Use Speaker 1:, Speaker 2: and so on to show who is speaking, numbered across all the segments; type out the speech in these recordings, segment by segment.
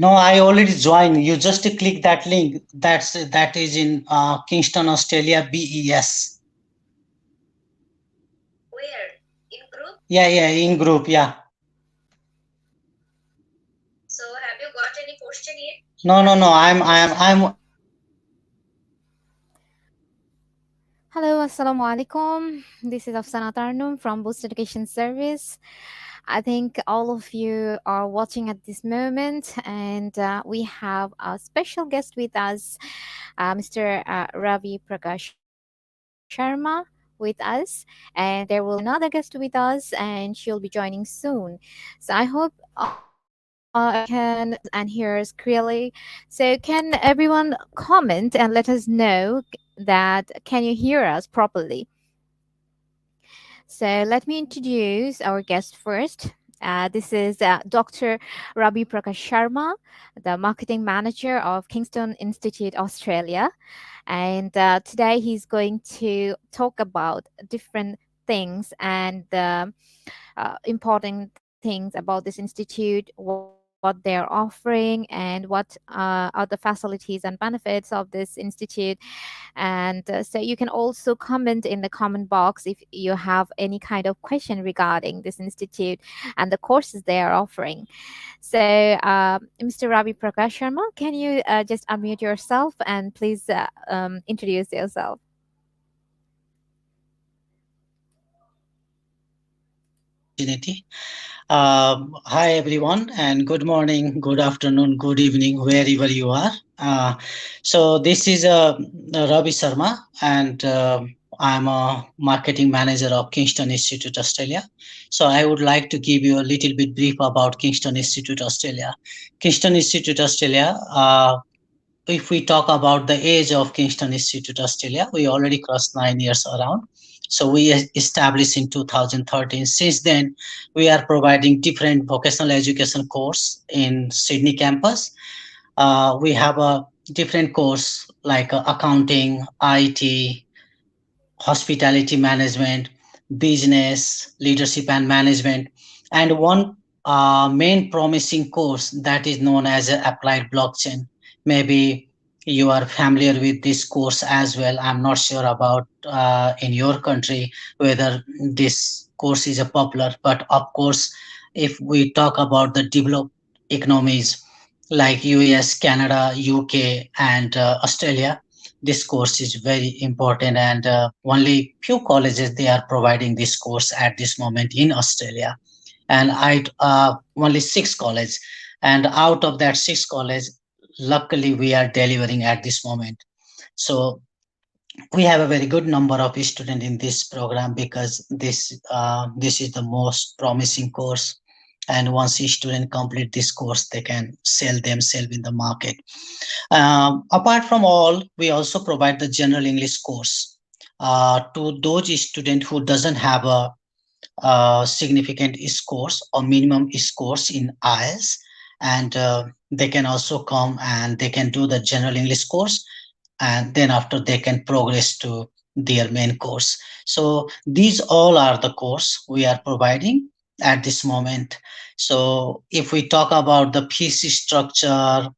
Speaker 1: No, I already joined. You just click that link. That is in Kingston, Australia, BES.
Speaker 2: Where? In group?
Speaker 1: Yeah, yeah, in group. Yeah.
Speaker 2: So have you got any question yet?
Speaker 1: No,
Speaker 2: Have
Speaker 1: no,
Speaker 2: you
Speaker 1: no.
Speaker 2: got any
Speaker 1: I'm, I'm,
Speaker 2: question?
Speaker 1: I'm.
Speaker 3: Hello, Assalamu alaikum. This is Afsana Tarnum from Boost Education Service. I think all of you are watching at this moment, and we have a special guest with us, Mr. Ravi Prakash Sharma with us, and there will be another guest with us, and she'll be joining soon. So I hope everyone can and hears clearly. So can everyone comment and let us know that can you hear us properly? So let me introduce our guest first. This is Dr. Ravi Prakash Sharma, the marketing manager of Kingston Institute, Australia. And today he's going to talk about different things and important things about this institute, what they're offering, and what are the facilities and benefits of this institute. And so you can also comment in the comment box if you have any kind of question regarding this institute and the courses they are offering. So, Mr. Ravi Prakash Sharma, can you just unmute yourself and please introduce yourself?
Speaker 1: Opportunity. Hi everyone, and good morning, good afternoon, good evening, wherever you are. So this is Ravi Sharma, and I'm a marketing manager of Kingston Institute Australia. So I would like to give you a little bit brief about Kingston Institute Australia. Kingston Institute Australia. If we talk about the age of Kingston Institute Australia, we already crossed 9 years around. So we established in 2013. Since then, we are providing different vocational education course in Sydney campus. We have a different course like accounting, IT, hospitality management, business, leadership and management, and one main promising course that is known as applied blockchain. Maybe you are familiar with this course as well. I'm not sure about in your country whether this course is a popular, but of course, if we talk about the developed economies like US, Canada, UK, and Australia, this course is very important, and only few colleges they are providing this course at this moment in Australia, and I only six college, and out of that six college, luckily we are delivering at this moment. So we have a very good number of students in this program because this is the most promising course, and once a student complete this course they can sell themselves in the market. Apart from all, we also provide the general English course to those students who doesn't have a significant scores or minimum scores in IELTS, and they can also come and they can do the general English course, and then after they can progress to their main course. So these all are the course we are providing at this moment. So if we talk about the fees structure,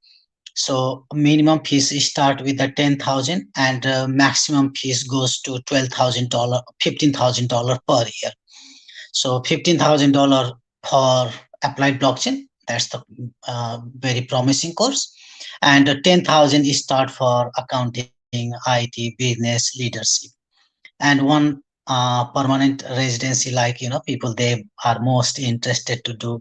Speaker 1: so minimum fees start with the 10,000, and maximum fees goes to $12,000, $15,000 per year. So $15,000 for applied blockchain. That's the very promising course, and 10,000 is start for accounting, IT, business, leadership, and one permanent residency, like people they are most interested to do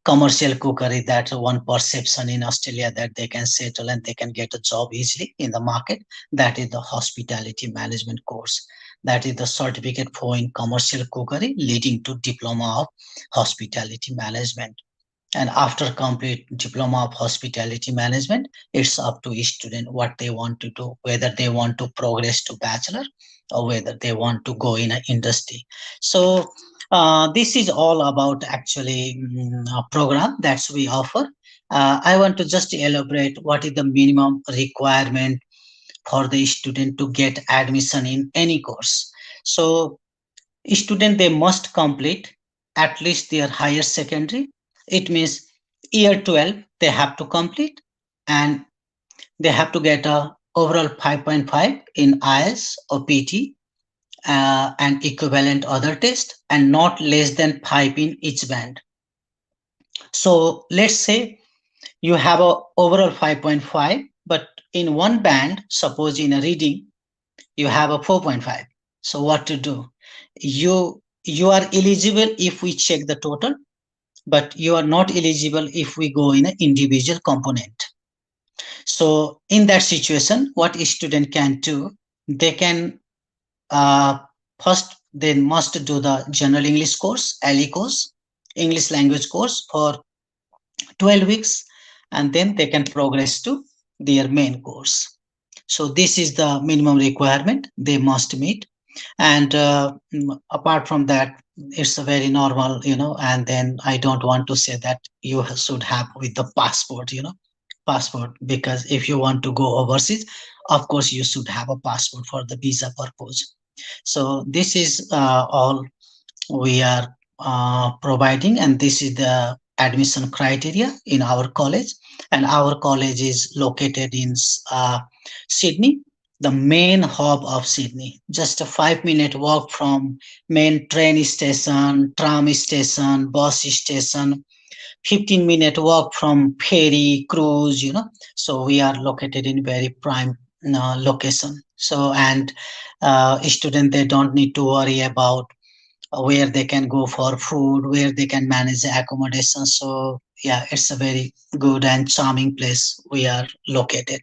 Speaker 1: commercial cookery. That's one perception in Australia that they can settle and they can get a job easily in the market. That is the hospitality management course. That is the certificate for in commercial cookery leading to diploma of hospitality management. And after complete diploma of hospitality management, it's up to each student what they want to do, whether they want to progress to bachelor or whether they want to go in an industry. So this is all about actually a program that we offer. I want to just elaborate what is the minimum requirement for the student to get admission in any course. So student they must complete at least their higher secondary. It means Year 12 they have to complete, and they have to get a overall 5.5 in IELTS or PT, and equivalent other test, and not less than 5 in each band. So let's say you have a overall 5.5, but in one band, suppose in a reading you have a 4.5. So what to do? You are eligible if we check the total, but you are not eligible if we go in an individual component. So in that situation, what a student can do, they can, uh, first they must do the general English course, LE course, English language course for 12 weeks, and then they can progress to their main course. So this is the minimum requirement they must meet. And apart from that, it's a very normal, and then I don't want to say that you should have with the passport, passport, because if you want to go overseas, of course you should have a passport for the visa purpose. So this is all we are providing, and this is the admission criteria in our college. And our college is located in uh, Sydney, the main hub of Sydney, just a 5-minute walk from main train station, tram station, bus station, 15-minute walk from ferry cruise, so we are located in very prime location. So, and student, they don't need to worry about where they can go for food, where they can manage the accommodation. So yeah, it's a very good and charming place we are located.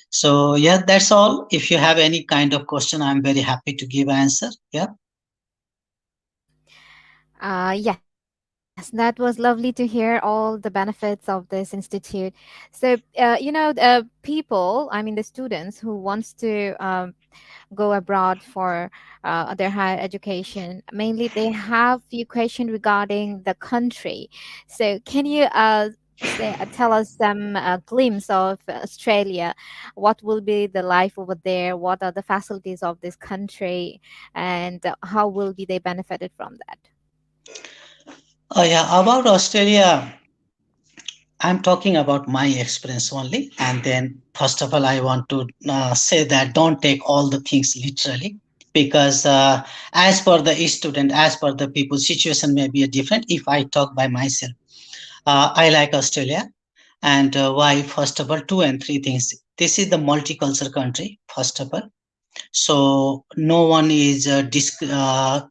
Speaker 1: So yeah, that's all. If you have any kind of question, I'm very happy to give answer. Yeah.
Speaker 3: Yes, that was lovely to hear all the benefits of this institute. So, people, I mean, the students who wants to go abroad for their higher education, mainly they have few questions regarding the country. So, can you tell us some glimpse of Australia? What will be the life over there? What are the facilities of this country, and how will be they benefited from that?
Speaker 1: Oh yeah, about Australia, I'm talking about my experience only. And then, first of all, I want to say that don't take all the things literally, because as per the student, as per the people, situation may be different. If I talk by myself, I like Australia. And why? First of all, two and three things. This is the multicultural country, first of all. So no one is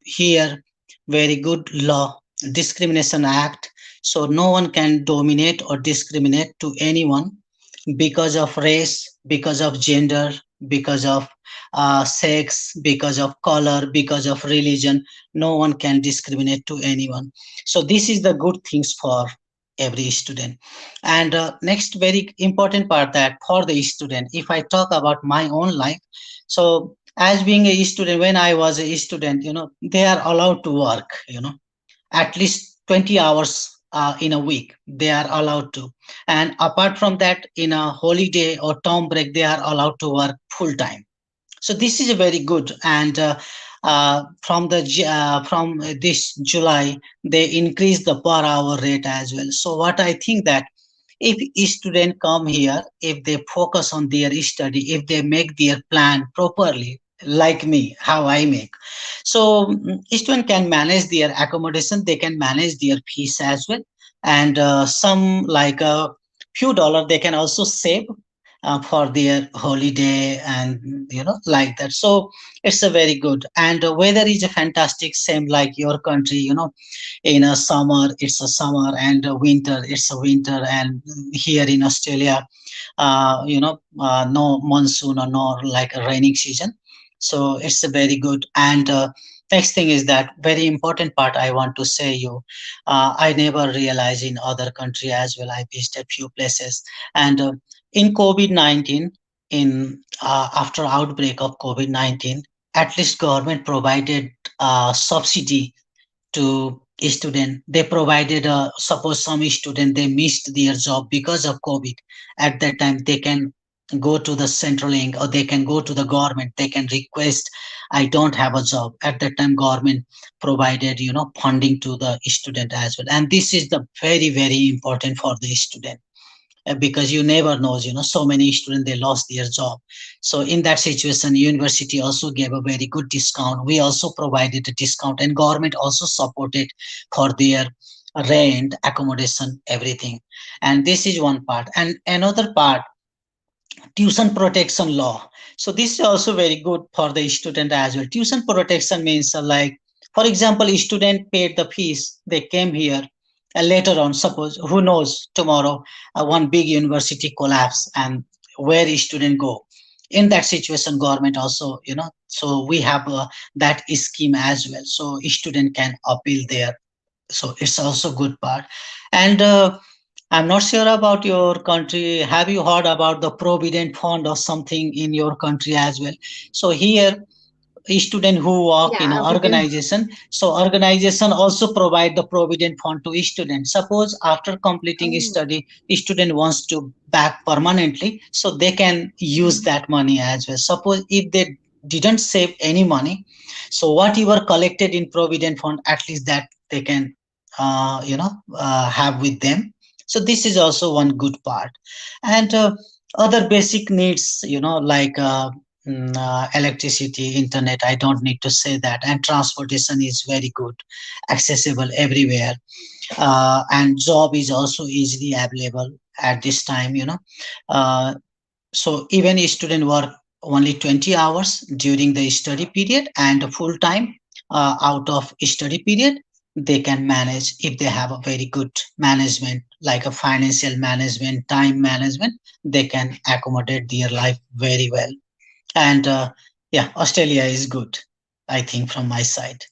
Speaker 1: here. Very good law, discrimination act. So no one can dominate or discriminate to anyone because of race, because of gender, because of sex, because of color, because of religion. No one can discriminate to anyone. So this is the good things for every student. And next very important part, that for the student, if I talk about my own life, so as being a student, when I was a student, they are allowed to work, at least 20 hours in a week they are allowed to. And apart from that, in a holiday or term break, they are allowed to work full time. So this is a very good. And from this July, they increase the per hour rate as well. So what I think that if a student come here, if they focus on their study, if they make their plan properly, like me, how I make, so student can manage their accommodation, they can manage their fees as well, and some like a few dollar they can also save for their holiday, and like that. So it's a very good. And weather is a fantastic, same like your country. In a summer it's a summer, and a winter it's a winter. And here in Australia, no monsoon or no like a raining season. So it's a very good. And next thing is that very important part I want to say you, I never realized in other country as well. I visited few places. And in COVID-19, in after outbreak of COVID-19, at least government provided subsidy to a student. They provided, suppose some student they missed their job because of COVID. At that time, they can go to the Centralink, or they can go to the government. They can request, I don't have a job. At that time, government provided, funding to the student as well. And this is the very, very important for the student, because you never knows, so many students, they lost their job. So in that situation, university also gave a very good discount. We also provided a discount, and government also supported for their rent, accommodation, everything. And this is one part. And another part, tuition protection law. So this is also very good for the student as well. Tuition protection means, like, for example, a student paid the fees, they came here, and later on, suppose, who knows, tomorrow one big university collapse, and where a student go? In that situation, government also, so we have that scheme as well. So a student can appeal there. So it's also good part. And I'm not sure about your country. Have you heard about the Provident Fund or something in your country as well? So here, a student who work in an
Speaker 3: Yeah, we do.
Speaker 1: organization, so organization also provide the provident fund to a student. Suppose after completing a
Speaker 3: Oh.
Speaker 1: study, a student wants to back permanently, so they can use
Speaker 3: Mhm.
Speaker 1: that money as well. Suppose if they didn't save any money, so whatever collected in provident fund, at least that they can have with them. So this is also one good part. And other basic needs, like electricity, internet, I don't need to say that. And transportation is very good, accessible everywhere. And job is also easily available at this time, uh, so even a student work only 20 hours during the study period, and full time out of study period, they can manage if they have a very good management, like a financial management, time management. They can accommodate their life very well. And yeah, Australia is good, I think, from my side.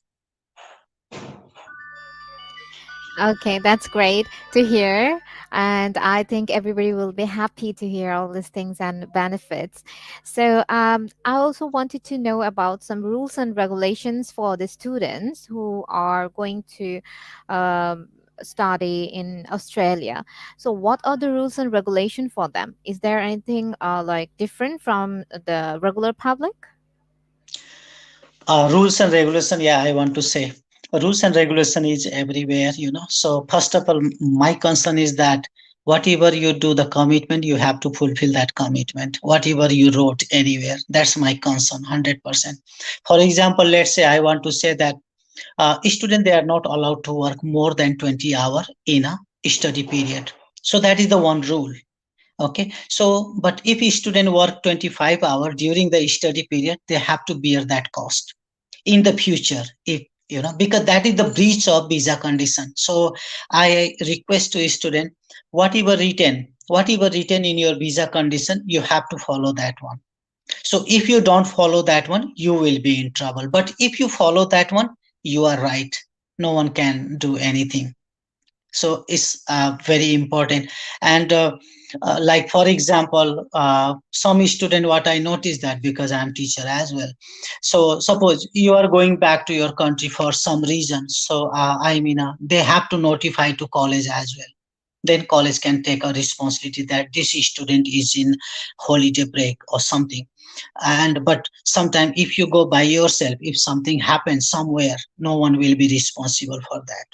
Speaker 3: Okay, that's great to hear. And I think everybody will be happy to hear all these things and benefits. So, I also wanted to know about some rules and regulations for the students who are going to um, study in Australia. So, what are the rules and regulation for them? Is there anything like different from the regular public?
Speaker 1: Rules and regulation, yeah, I want to say rules and regulation is everywhere. So first of all, my concern is that whatever you do, the commitment, you have to fulfill that commitment. Whatever you wrote anywhere, that's my concern, 100%. For example, let's say I want to say that student, they are not allowed to work more than 20 hour in a study period. So that is the one rule. Okay, so but if a student work 25 hours during the study period, they have to bear that cost in the future, if because that is the breach of visa condition. So I request to a student, whatever written in your visa condition, you have to follow that one. So if you don't follow that one, you will be in trouble. But if you follow that one, you are right. No one can do anything. So it's very important. And like, for example, some student, what I noticed, that because I'm teacher as well, so suppose you are going back to your country for some reason, so I mean, they have to notify to college as well. Then college can take a responsibility that this student is in holiday break or something. And but sometimes if you go by yourself, if something happens somewhere, no one will be responsible for that.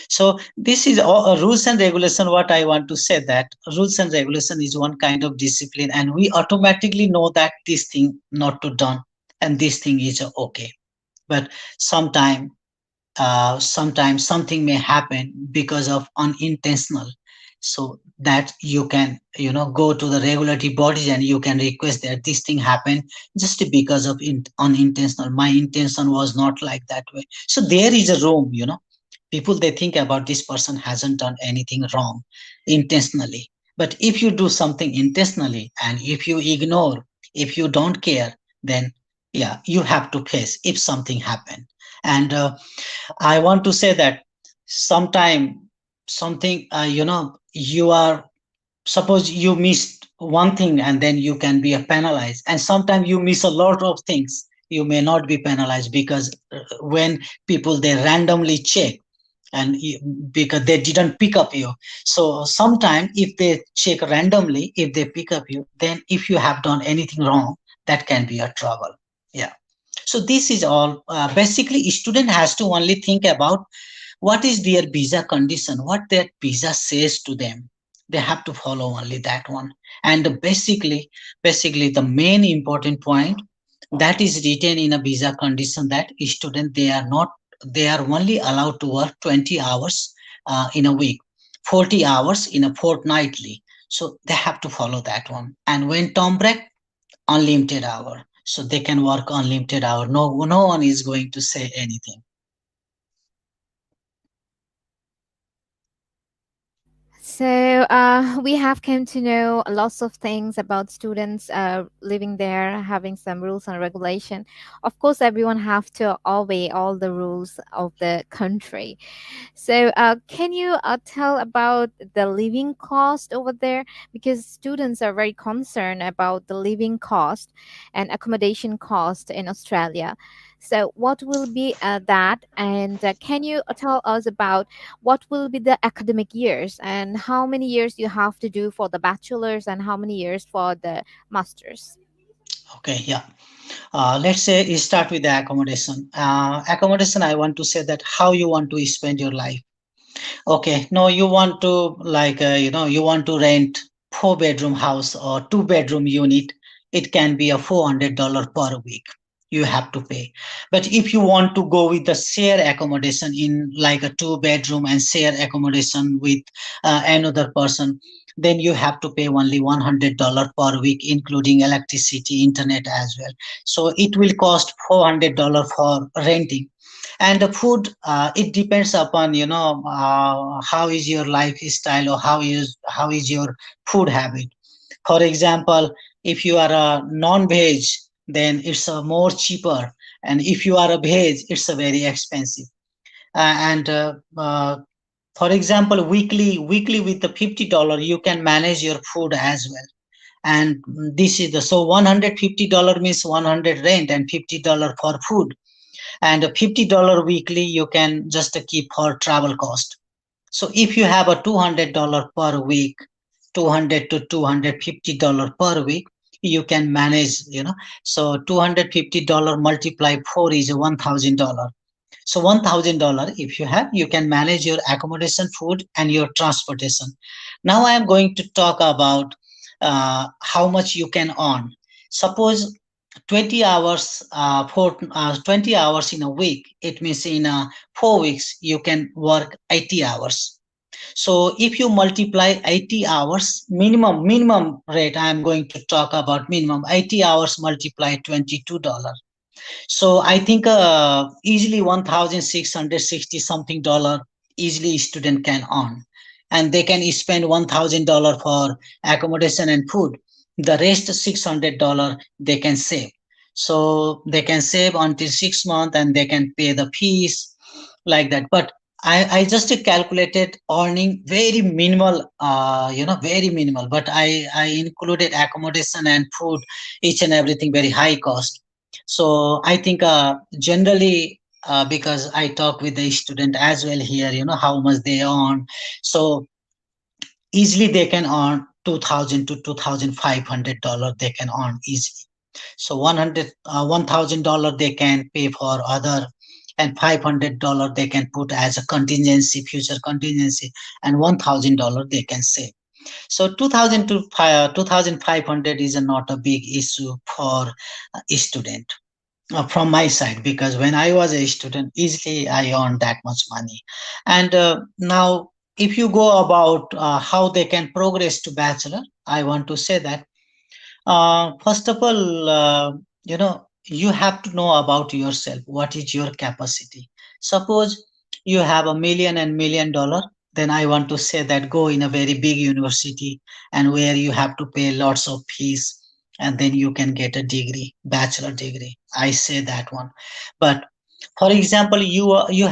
Speaker 1: So this is all, rules and regulation. What I want to say, that rules and regulation is one kind of discipline, and we automatically know that this thing not to done, and this thing is okay. But sometime, sometimes something may happen because of unintentional. So that you can, go to the regulatory bodies, and you can request that this thing happened just because of unintentional. My intention was not like that way. So there is a room, people, they think about this person hasn't done anything wrong intentionally. But if you do something intentionally, and if you ignore, if you don't care, then yeah, you have to face if something happened. And I want to say that sometime something, you are, suppose you missed one thing, and then you can be penalized. And sometimes you miss a lot of things, you may not be penalized, because when people, they randomly check, and because they didn't pick up you. So sometime if they check randomly, if they pick up you, then if you have done anything wrong, that can be a trouble. Yeah. So this is all. Basically, student has to only think about what is their visa condition, what that visa says to them. They have to follow only that one. And basically the main important point that is written in a visa condition, that student, they are only allowed to work 20 hours in a week, 40 hours in a fortnightly. So they have to follow that one. And when term break, unlimited hour. So they can work unlimited hour. No one is going to say anything.
Speaker 3: So we have come to know lots of things about students living there, having some rules and regulation. Of course, everyone have to obey all the rules of the country. So, can you tell about the living cost over there? Because students are very concerned about the living cost and accommodation cost in Australia. So, what will be that? And can you tell us about what will be the academic years and how many years you have to do for the bachelor's and how many years for the master's?
Speaker 1: Okay, yeah. Let's say you start with the accommodation. Accommodation, I want to say that how you want to spend your life. Okay, no, you want to you want to rent four-bedroom house or two-bedroom unit. It can be a $400 per week. You have to pay. But if you want to go with the share accommodation in like a two-bedroom and share accommodation with another person, then you have to pay only $100 per week, including electricity, internet as well. So it will cost $400 for renting. And the food, it depends upon how is your lifestyle, or how is your food habit. For example, if you are a non-veg, then it's more cheaper, and if you are a veg, it's a very expensive. And For example, weekly with the $50 you can manage your food as well. And this is the so $150 means 100 rent and $50 for food, and $50 weekly you can just keep for travel cost. So if you have a $200 per week, 200 to $250 per week, you can manage, so $250 multiply 4 is $1,000. So $1,000 if you have, you can manage your accommodation, food, and your transportation. Now I am going to talk about how much you can earn. Suppose 20 hours for 20 hours in a week. It means in 4 weeks you can work 80 hours. So if you multiply 80 hours, minimum rate, I am going to talk about minimum 80 hours multiply $22. So I think easily 1,660 something dollar easily student can earn, and they can spend $1,000 for accommodation and food. The rest $600 they can save. So they can save until 6 months and they can pay the fees like that. But I just calculated earning very minimal, very minimal. But I included accommodation and food, each and everything very high cost. So I think generally, because I talk with the student as well here, how much they earn. So easily they can earn 2,000 to $2,500 they can earn easily. So $1,000 they can pay for other, and $500 they can put as a contingency, future contingency, and $1,000 they can save. So 2,000 to 2,500 is not a big issue for a student from my side, because when I was a student, easily I earned that much money. And now, if you go about how they can progress to bachelor, I want to say that first of all, you have to know about yourself. What is your capacity? Suppose you have $1 million, then I want to say that go in a very big university and where you have to pay lots of fees, and then you can get a degree, bachelor degree. I say that one. But for example, you have you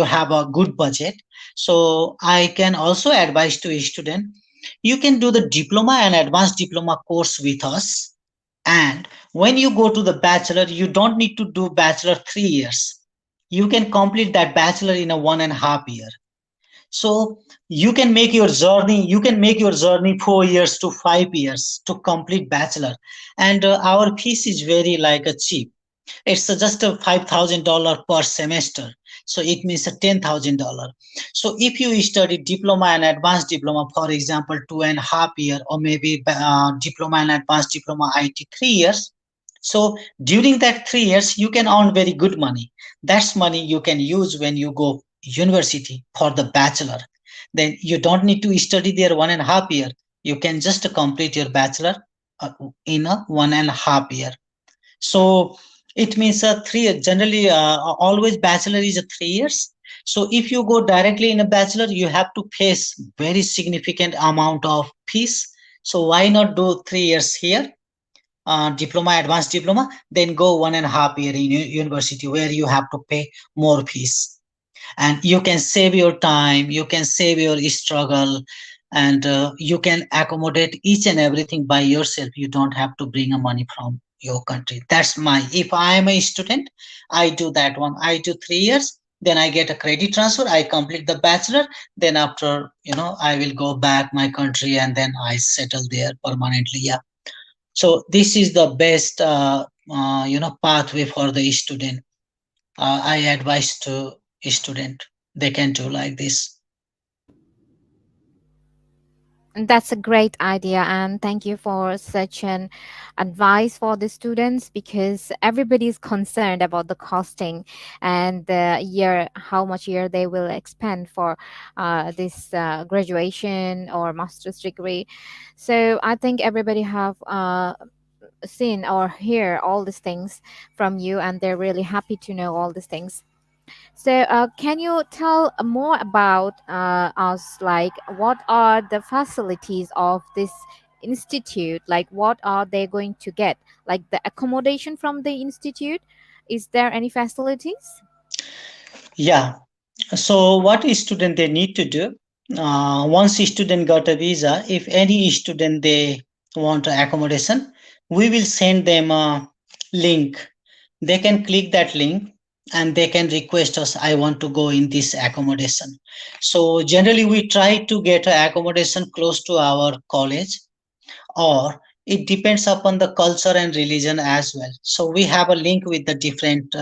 Speaker 1: have a good budget, so I can also advise to a student, you can do the diploma and advanced diploma course with us. And when you go to the bachelor, you don't need to do bachelor 3 years. you can complete that bachelor in a 1.5 year. So you can make your journey 4 years to 5 years to complete bachelor. And our fees is very like a cheap. It's just a $5,000 per semester. So it means a $10,000. So if you study diploma and advanced diploma, for example, 2.5 year, or maybe diploma and advanced diploma IT 3 years. So during that 3 years, you can earn very good money. That's money you can use when you go university for the bachelor. Then you don't need to study there 1.5 year. You can just complete your bachelor uh, in a 1.5 year. So it means a 3 year. Generally, always bachelor is a 3 years. So if you go directly in a bachelor, you have to face very significant amount of fees. So why not do 3 years here, diploma, advanced diploma, then go 1.5 year in university where you have to pay more fees, and you can save your time, you can save your struggle, and you can accommodate each and everything by yourself. You don't have to bring a money from your country. That's my, if I am a student, I do that one. I do 3 years, then I get a credit transfer, I complete the bachelor, then after, I will go back my country and then I settle there permanently. Yeah. So this is the best pathway for the student. I advise to student, they can do like this.
Speaker 3: That's a great idea, and thank you for such an advice for the students, because everybody is concerned about the costing and the year, how much year they will expend for this graduation or master's degree. So I think everybody have seen or hear all these things from you, and they're really happy to know all these things. So, can you tell more about us? Like, what are the facilities of this institute? Like, what are they going to get? Like, the accommodation from the institute? Is there any facilities?
Speaker 1: Yeah. So what is student they need to do? Once student got a visa, if any student they want accommodation, we will send them a link. They can click that link and they can request us, I want to go in this accommodation. So generally we try to get a accommodation close to our college, or it depends upon the culture and religion as well. So we have a link with the different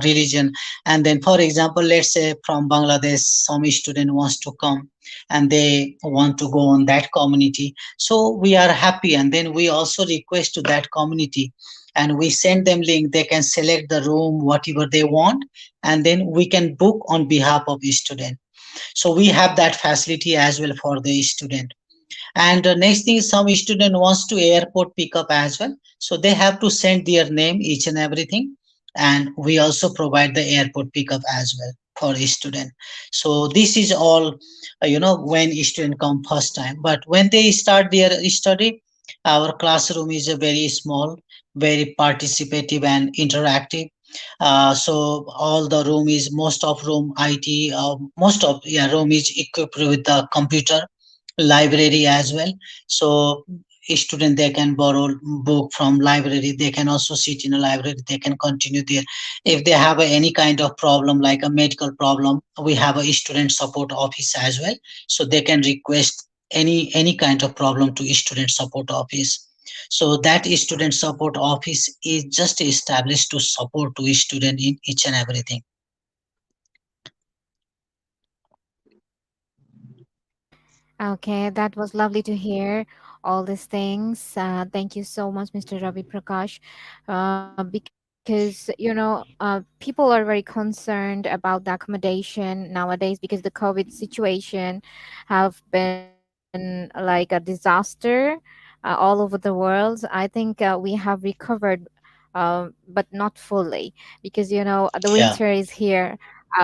Speaker 1: religion. And then for example, let's say from Bangladesh some student wants to come and they want to go on that community, so we are happy, and then we also request to that community and we send them link. They can select the room whatever they want, and then we can book on behalf of the student. So we have that facility as well for the student. And next thing is, some student wants to airport pickup as well. So they have to send their name, each and everything. And we also provide the airport pickup as well for a student. So this is all, when student come first time. But when they start their study, our classroom is a very small, very participative and interactive. So all the room is, most of room IT, most of, yeah, room is equipped with the computer, library as well. So a student they can borrow book from library, they can also sit in a library, they can continue there. If they have any kind of problem like a medical problem, we have a student support office as well. So they can request any kind of problem to student support office. So that student support office is just established to support to student in each and everything.
Speaker 3: Okay, that was lovely to hear all these things. Thank you so much, Mr. Ravi Prakash, because people are very concerned about the accommodation nowadays, because the COVID situation have been like a disaster all over the world. I think we have recovered, but not fully, because the winter
Speaker 1: Yeah.
Speaker 3: is here.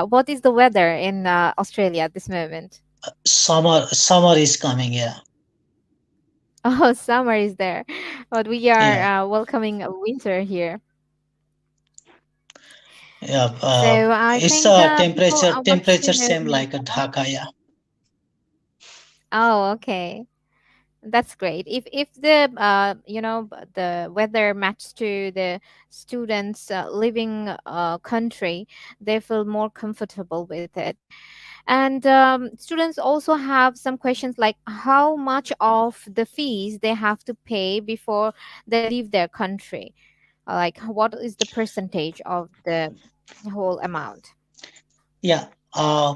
Speaker 3: What is the weather in Australia at this moment?
Speaker 1: Summer is coming. Yeah.
Speaker 3: Oh, summer is there, but we
Speaker 1: Yeah.
Speaker 3: are welcoming a winter here.
Speaker 1: Yeah,
Speaker 3: So I
Speaker 1: it's
Speaker 3: think
Speaker 1: a
Speaker 3: people want to
Speaker 1: temperature
Speaker 3: know
Speaker 1: same
Speaker 3: more.
Speaker 1: like a Dhaka. Yeah,
Speaker 3: Oh, okay, That's great. If the the weather matches to the students living country, they feel more comfortable with it. And students also have some questions like how much of the fees they have to pay before they leave their country. Like what is the percentage of the whole amount?
Speaker 1: Yeah, uh,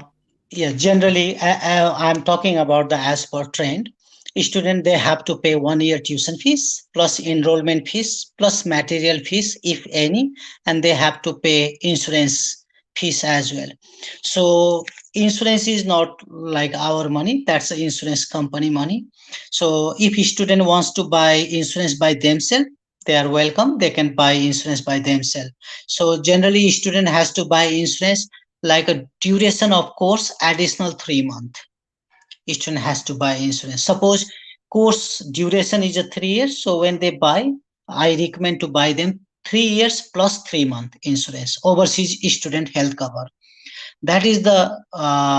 Speaker 1: yeah. Generally, I'm talking about the as per trend. Student they have to pay 1 year tuition fees plus enrollment fees plus material fees if any, and they have to pay insurance fees as well. So insurance is not like our money; that's the insurance company money. So if a student wants to buy insurance by themselves, they are welcome. They can buy insurance by themselves. So generally, student has to buy insurance like a duration of course additional 3 month. Student has to buy insurance. Suppose course duration is a 3 years, so when they buy, I recommend to buy them 3 years plus 3 month insurance, overseas student health cover. That is the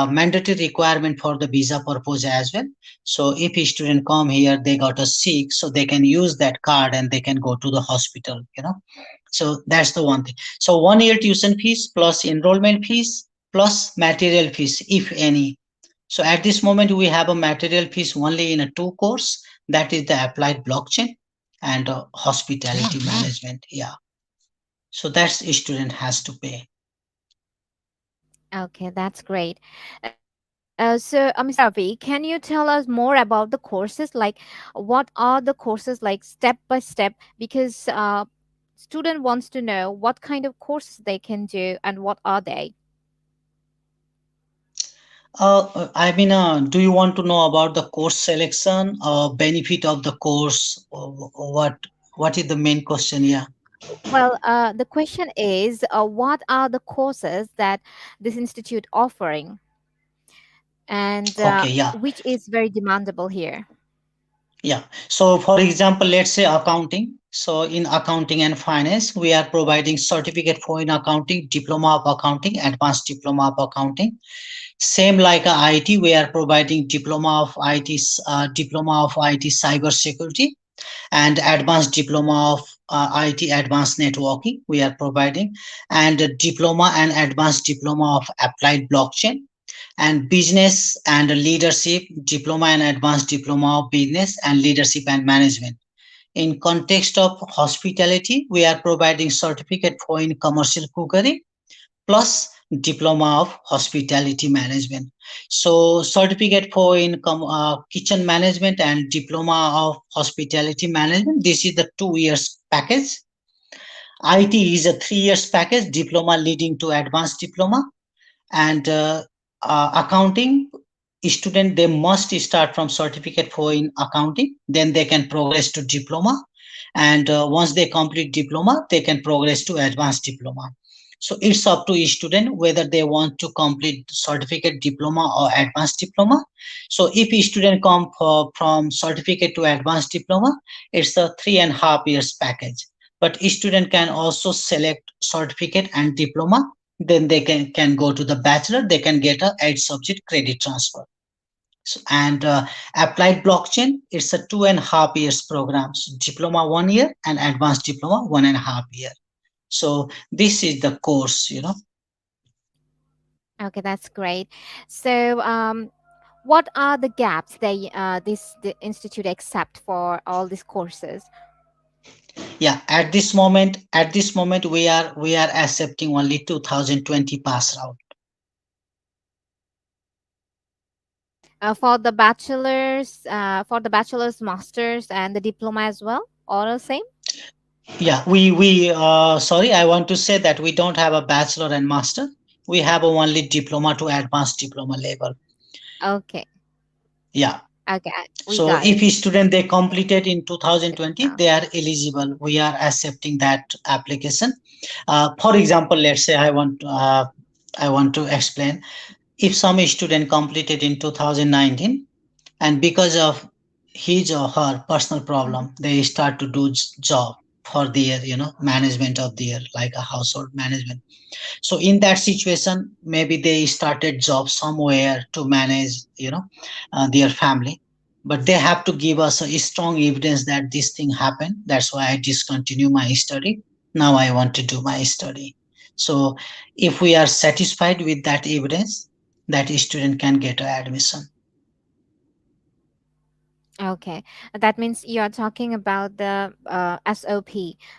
Speaker 1: mandatory requirement for the visa purpose as well. So if a student come here, they got a sick, so they can use that card and they can go to the hospital, so that's the one thing. So 1 year tuition fees plus enrollment fees plus material fees if any. So at this moment we have a material fees only in a two course, that is the applied blockchain and hospitality management. Yeah, so that's a student has to pay.
Speaker 3: Okay, that's great. So, Mr. Ravi, can you tell us more about the courses? Like, what are the courses like step by step? Because student wants to know what kind of courses they can do and what are they.
Speaker 1: Do you want to know about the course selection, benefit of the course, or what is the main question? Yeah.
Speaker 3: Well, the question is, what are the courses that this institute offering, and
Speaker 1: Okay. Yeah.
Speaker 3: which is very demandable here?
Speaker 1: Yeah. So, for example, let's say accounting. So, in accounting and finance, we are providing certificate for in accounting, diploma of accounting, advanced diploma of accounting. Same like a IT, we are providing diploma of IT cyber security and advanced diploma of IT advanced networking. We are providing and a diploma and advanced diploma of applied blockchain and business and leadership diploma and advanced diploma of business and leadership and management. In context of hospitality, we are providing certificate for in commercial cookery plus diploma of hospitality management. So certificate for in kitchen management and diploma of hospitality management, this is the 2 years package. IT is a 3 years package, diploma leading to advanced diploma. And accounting student, they must start from certificate for in accounting, then they can progress to diploma, and once they complete diploma they can progress to advanced diploma. So it's up to each student whether they want to complete certificate diploma or advanced diploma. So if a student come from certificate to advanced diploma, it's a 3.5 years package, but each student can also select certificate and diploma, then they can go to the bachelor, they can get a 8 subject credit transfer. So, and applied blockchain, it's a 2.5 years program. So diploma 1 year and advanced diploma 1.5 year. So this is the course.
Speaker 3: Okay, that's great. So, what are the gaps they the institute accept for all these courses?
Speaker 1: Yeah, at this moment we are accepting only 2020 pass out.
Speaker 3: For the bachelor's, masters, and the diploma as well, all the same.
Speaker 1: Yeah, we sorry, I want to say that we don't have a bachelor and master. We have a only diploma to advanced diploma level.
Speaker 3: Okay,
Speaker 1: Yeah.
Speaker 3: okay, we
Speaker 1: So
Speaker 3: got
Speaker 1: if
Speaker 3: it.
Speaker 1: a student they completed in
Speaker 3: Noted it
Speaker 1: 2020,
Speaker 3: down.
Speaker 1: they are eligible. We are accepting that application. For example, let's say I want to explain. If some student completed in 2019 and because of his or her personal
Speaker 3: Mhm.
Speaker 1: problem, they start to do job for their management of their like a household management. So in that situation, maybe they started job somewhere to manage their family, but they have to give us a strong evidence that this thing happened. That's why I discontinue my study. Now I want to do my study. So if we are satisfied with that evidence, that student can get admission.
Speaker 3: Okay, that means you are talking about the SOP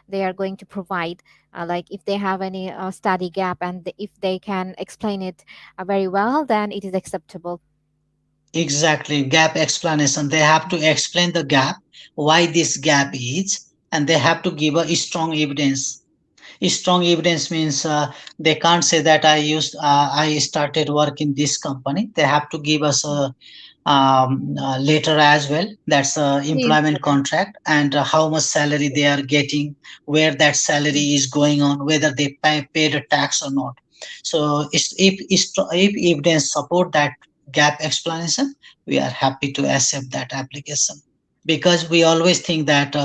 Speaker 3: they are going to provide. Like if they have any study gap and if they can explain it very well, then it is acceptable.
Speaker 1: Exactly, gap explanation. They have to explain the gap, why this gap is, and they have to give a strong evidence. Strong evidence means they can't say that I started work in this company. They have to give us a letter as well. That's a
Speaker 3: Yes,
Speaker 1: employment
Speaker 3: sir.
Speaker 1: contract, and how much salary they are getting, where that salary is going on, whether they paid a tax or not. So if evidence support that gap explanation, we are happy to accept that application, because we always think that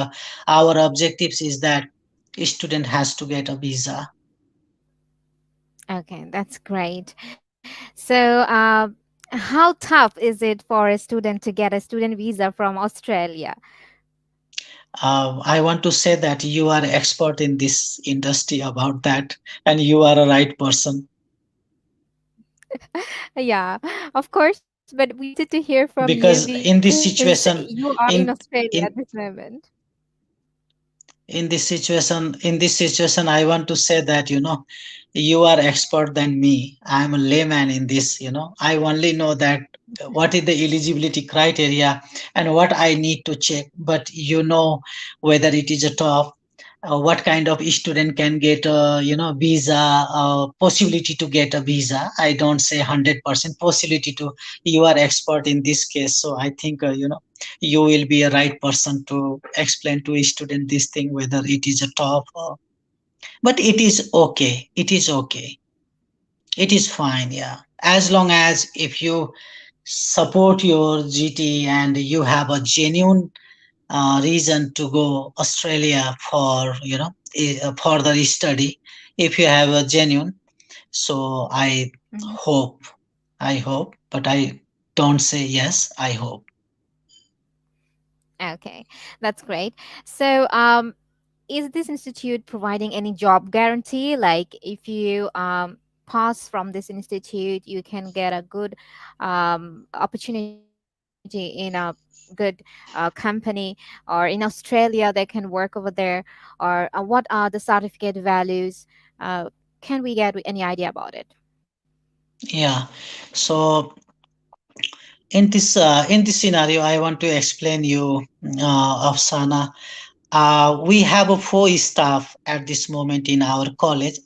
Speaker 1: our objectives is that student has to get a visa.
Speaker 3: Okay, that's great. So, how tough is it for a student to get a student visa from Australia?
Speaker 1: I want to say that you are expert in this industry about that, and you are a right person,
Speaker 3: Yeah, of course, but we wanted to hear from you
Speaker 1: because in
Speaker 3: because
Speaker 1: this
Speaker 3: you
Speaker 1: situation,
Speaker 3: are in
Speaker 1: in
Speaker 3: Australia at this
Speaker 1: in
Speaker 3: moment.
Speaker 1: in this situation, I want to say that, you are expert than me. I'm a layman in this. I only know that what is the eligibility criteria and what I need to check, but whether it is a top, what kind of student can get a visa, possibility to get a visa. I don't say 100% possibility to. You are expert in this case, so I think you will be a right person to explain to a student this thing, whether it is a top or, but it is okay, it is okay, it is fine, yeah, as long as if you support your GT and you have a genuine reason to go Australia for further study. If you have a genuine, so I hope, but I don't say yes. I hope.
Speaker 3: Okay, that's great. So, is this institute providing any job guarantee? Like, if you pass from this institute, you can get a good opportunity in a good company, or in Australia, they can work over there, or what are the certificate values? Uh, can we get any idea about it?
Speaker 1: Yeah. So in this scenario, I want to explain you, Afsana. We have a four staff at this moment in our college.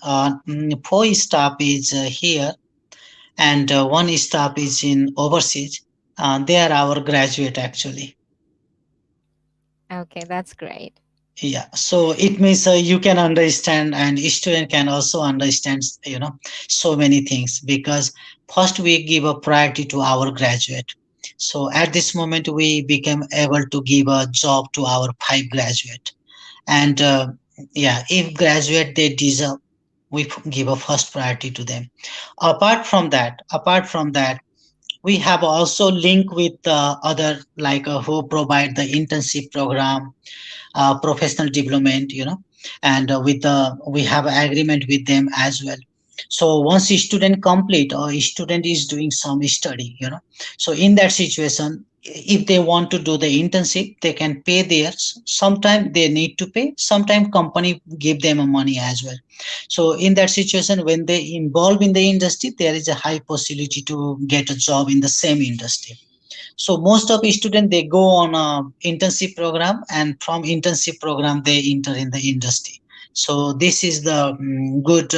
Speaker 1: Four staff is here, and one staff is in overseas. They are our graduate actually.
Speaker 3: Okay, that's great.
Speaker 1: Yeah, so it means you can understand, and student can also understand, so many things, because first we give a priority to our graduate. So at this moment, we became able to give a job to our five graduate, and yeah, if graduate they deserve, we give a first priority to them. Apart from that, we have also link with other, like who provide the internship program, professional development, and with the we have agreement with them as well. So once a student complete, or a student is doing some study, so in that situation, if they want to do the internship, they can pay theirs. Sometimes they need to pay, sometimes company give them a money as well. So in that situation, when they involve in the industry, there is a high possibility to get a job in the same industry. So most of students, they go on a internship program, and from internship program they enter in the industry. So this is the good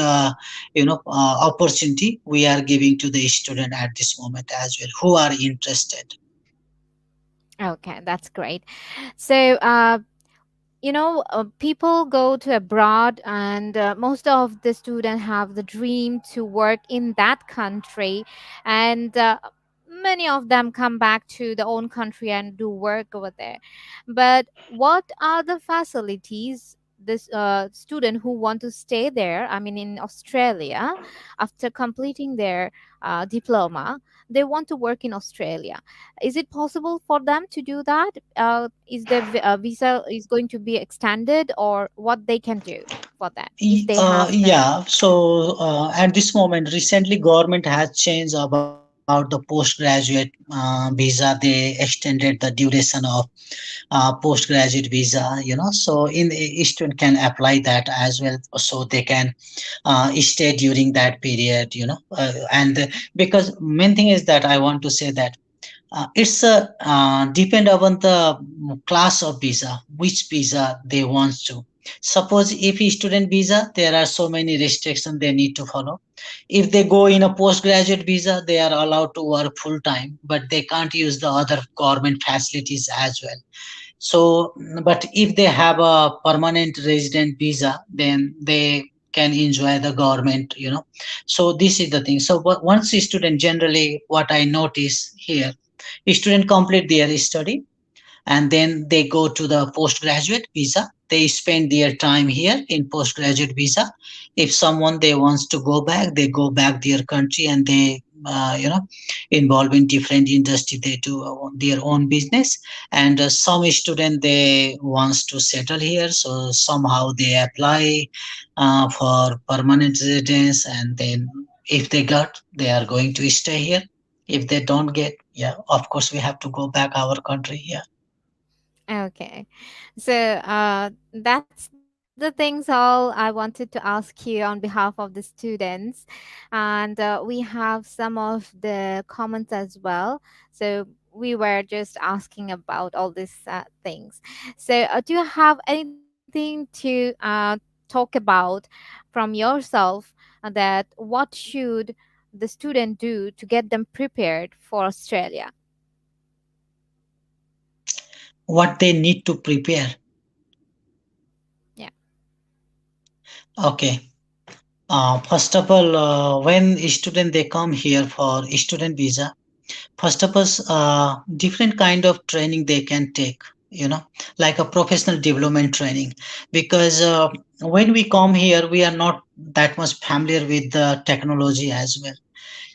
Speaker 1: opportunity we are giving to the student at this moment as well, who are interested.
Speaker 3: Okay, that's great. So, people go to abroad, and most of the students have the dream to work in that country, and many of them come back to their own country and do work over there. But what are the facilities this student who want to stay there, I mean in Australia, after completing their diploma, they want to work in Australia. Is it possible for them to do that? Is the visa is going to be extended, or what they can do for that if they have the.
Speaker 1: Yeah, so at this moment, recently government has changed about the postgraduate visa. They extended the duration of postgraduate visa, so in student can apply that as well, so they can stay during that period, and because main thing is that I want to say that it's depend upon the class of visa, which visa they want to. Suppose if a student visa, there are so many restrictions they need to follow. If they go in a postgraduate visa, they are allowed to work full time, but they can't use the other government facilities as well. So, but if they have a permanent resident visa, then they can enjoy the government, So this is the thing. So once a student, generally what I notice here, a student complete their study and then they go to the postgraduate visa. They spend their time here in postgraduate visa. If someone they wants to go back, they go back their country and they involve in different industry. They do their own business, and some student they wants to settle here, so somehow they apply for permanent residence, and then if they got, they are going to stay here. If they don't get, yeah, of course we have to go back our country. Yeah.
Speaker 3: Okay. So that's the things all I wanted to ask you on behalf of the students. And we have some of the comments as well. So we were just asking about all these things. So do you have anything to talk about from yourself, that what should the student do to get them prepared for Australia?
Speaker 1: What they need to prepare.
Speaker 3: Yeah.
Speaker 1: Okay. First of all, when student they come here for student visa, first of all, different kind of training they can take, like a professional development training, because when we come here, we are not that much familiar with the technology as well.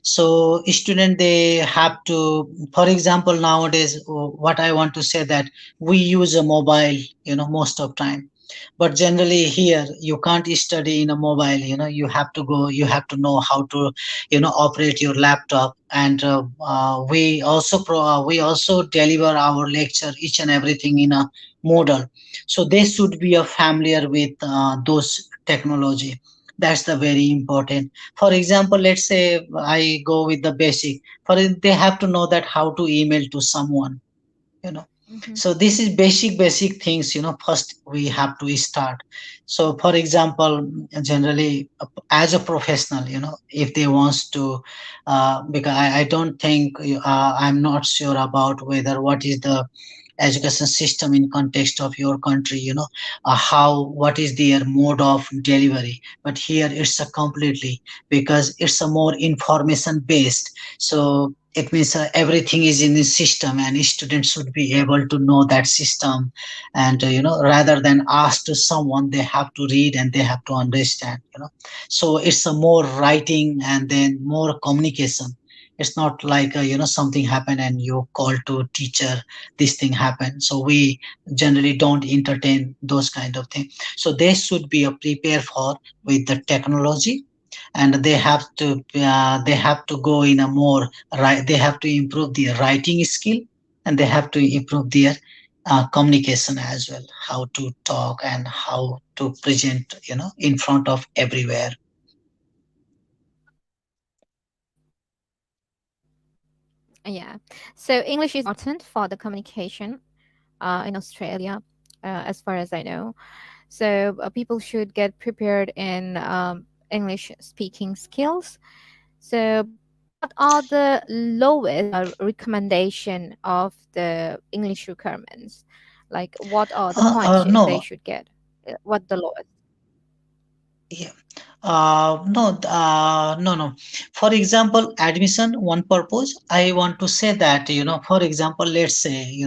Speaker 1: So student they have to, for example, nowadays, what I want to say that we use a mobile, most of time, but generally here you can't study in a mobile. You have to go, you have to know how to operate your laptop, and we also deliver our lecture each and everything in a model, so they should be familiar with those technology. That's the very important. For example, let's say I go with the basic. They have to know that how to email to someone, you know
Speaker 3: Mm-hmm.
Speaker 1: so this is basic things, first we have to start. So for example, generally, as a professional, if they wants to, because I don't think, I'm not sure about whether what is the education system in context of your country, how, what is their mode of delivery, but here it's a completely, because it's a more information based. So it means everything is in the system, and students should be able to know that system, and rather than ask to someone, they have to read and they have to understand. So it's a more writing and then more communication. It's not like something happened and you call to teacher, this thing happened, so we generally don't entertain those kind of things. So they should be prepared for with the technology, and they have to go in a more right. They have to improve their writing skill, and they have to improve their communication as well, how to talk and how to present, in front of everywhere.
Speaker 3: Yeah. So English is very important for the communication in Australia, as far as I know. So people should get prepared in English speaking skills. So, but what are the lowest recommendation of the English requirements? Like, what are the points they
Speaker 1: No.
Speaker 3: should get? What the lowest?
Speaker 1: Yeah. No, no. For example, admission, one purpose. I want to say that, for example, let's say,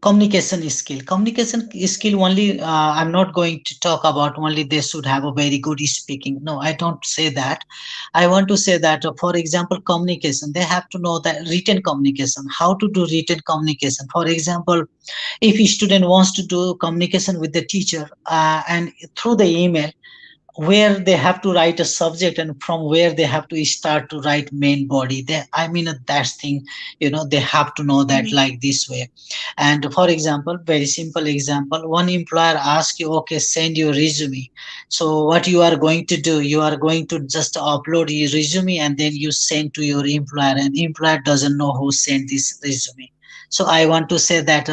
Speaker 1: Communication skill only, I'm not going to talk about only they should have a very good speaking. No, I don't say that. I want to say that, for example, communication, they have to know that written communication, how to do written communication. For example, if a student wants to do communication with the teacher, and through the email, where they have to write a subject and from where they have to start to write main body, they, I mean, that's thing, they have to know that like this way. And for example, very simple example, one employer asks you, okay, send your resume. So what you are going to do, you are going to just upload your resume and then you send to your employer, and employer doesn't know who sent this resume. So I want to say that,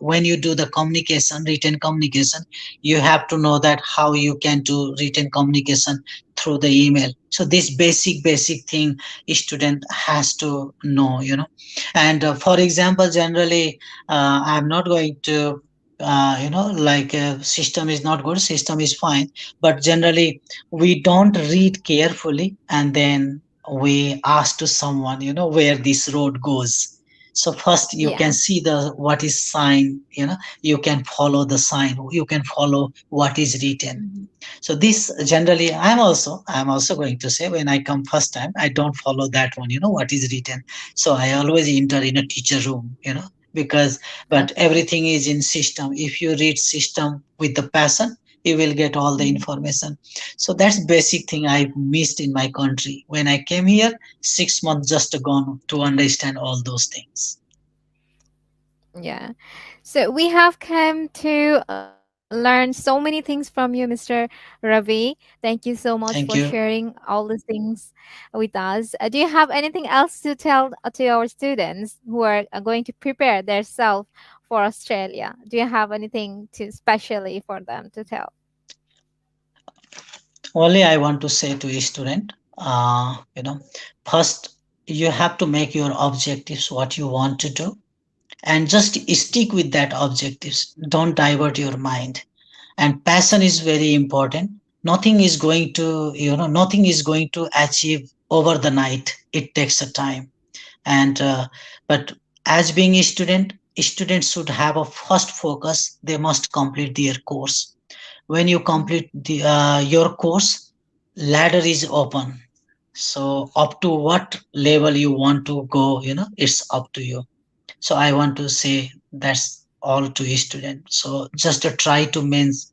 Speaker 1: when you do the communication, written communication, you have to know that how you can do written communication through the email. So this basic thing student has to know, and for example, generally, I'm not going to, like, system is not good, system is fine, but generally we don't read carefully and then we ask to someone, where this road goes. So first you
Speaker 3: Yeah.
Speaker 1: can see the what is sign, you can follow the sign, you can follow what is written.
Speaker 3: Mhm.
Speaker 1: So this generally, I'm also going to say, when I come first time, I don't follow that one, what is written. So I always enter in a teacher room, because, but
Speaker 3: Okay.
Speaker 1: everything is in system. If you read system with the passion, you will get all the
Speaker 3: Mhm.
Speaker 1: information. So that's basic thing I missed in my country. When I came here, 6 months just gone to understand all those things.
Speaker 3: Yeah. So we have come to learn so many things from you, Mr. Ravi. Thank you so much for
Speaker 1: Thank you.
Speaker 3: sharing all the things with us. Do you have anything else to tell to our students who are going to prepare themselves for Australia? Do you have anything to specially for them to tell?
Speaker 1: Only I want to say to a student, first you have to make your objectives what you want to do, and just stick with that objectives. Don't divert your mind. And passion is very important. Nothing is going to achieve over the night. It takes a time. And but as being a student, students should have a first focus. They must complete their course. When you
Speaker 3: Mhm.
Speaker 1: complete your course, ladder is open. So up to what level you want to go, it's up to you. So I want to say that's all to a student. So just to try to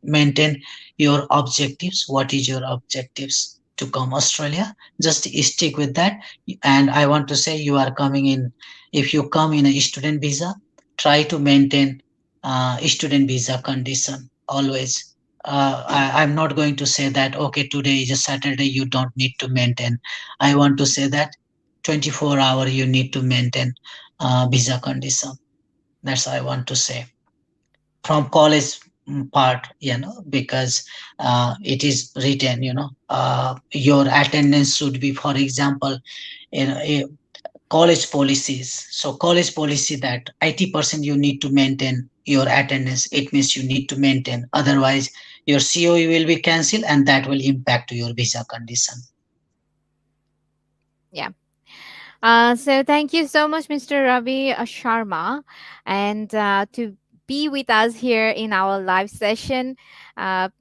Speaker 1: maintain your objectives. What is your objectives to come Australia? Just stick with that. And I want to say, you are coming in, if you come in a student visa, try to maintain student visa condition always. I'm not going to say that, okay, today is a Saturday, you don't need to maintain. I want to say that 24 hour you need to maintain visa condition. That's I want to say from college part, because it is written, your attendance should be, for example, college policies. So college policy that 80% you need to maintain your attendance. It means you need to maintain. Otherwise, your COE will be cancelled, and that will impact your visa condition.
Speaker 3: Yeah. So thank you so much, Mr. Ravi Sharma, and to be with us here in our live session.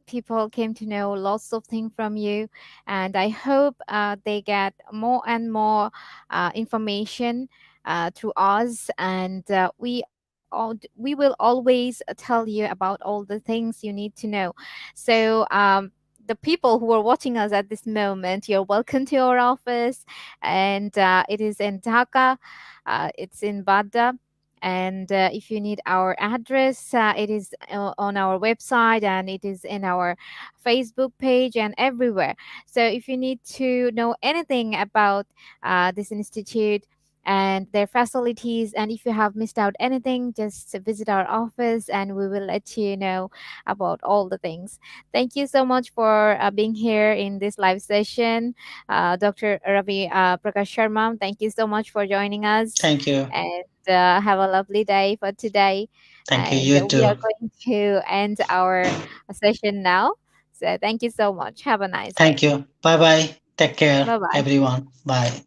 Speaker 3: People came to know lots of things from you, and I hope they get more and more information through us, and we will always tell you about all the things you need to know. So. The people who are watching us at this moment, you're welcome to our office, and it is in Dhaka. It's in Badda. And if you need our address, it is on our website, and it is in our Facebook page and everywhere. So if you need to know anything about this institute and their facilities, and if you have missed out anything, just visit our office and we will let you know about all the things. Thank you so much for being here in this live session, Dr. Ravi Prakash Sharma. Thank you so much for joining us,
Speaker 1: Thank you.
Speaker 3: and have a lovely day for today.
Speaker 1: Thank you.
Speaker 3: And
Speaker 1: You
Speaker 3: we are
Speaker 1: too.
Speaker 3: going to end our session now. So thank you so much. Have a nice
Speaker 1: Thank
Speaker 3: day.
Speaker 1: you. Bye bye. Take care,
Speaker 3: Bye bye.
Speaker 1: everyone. Bye.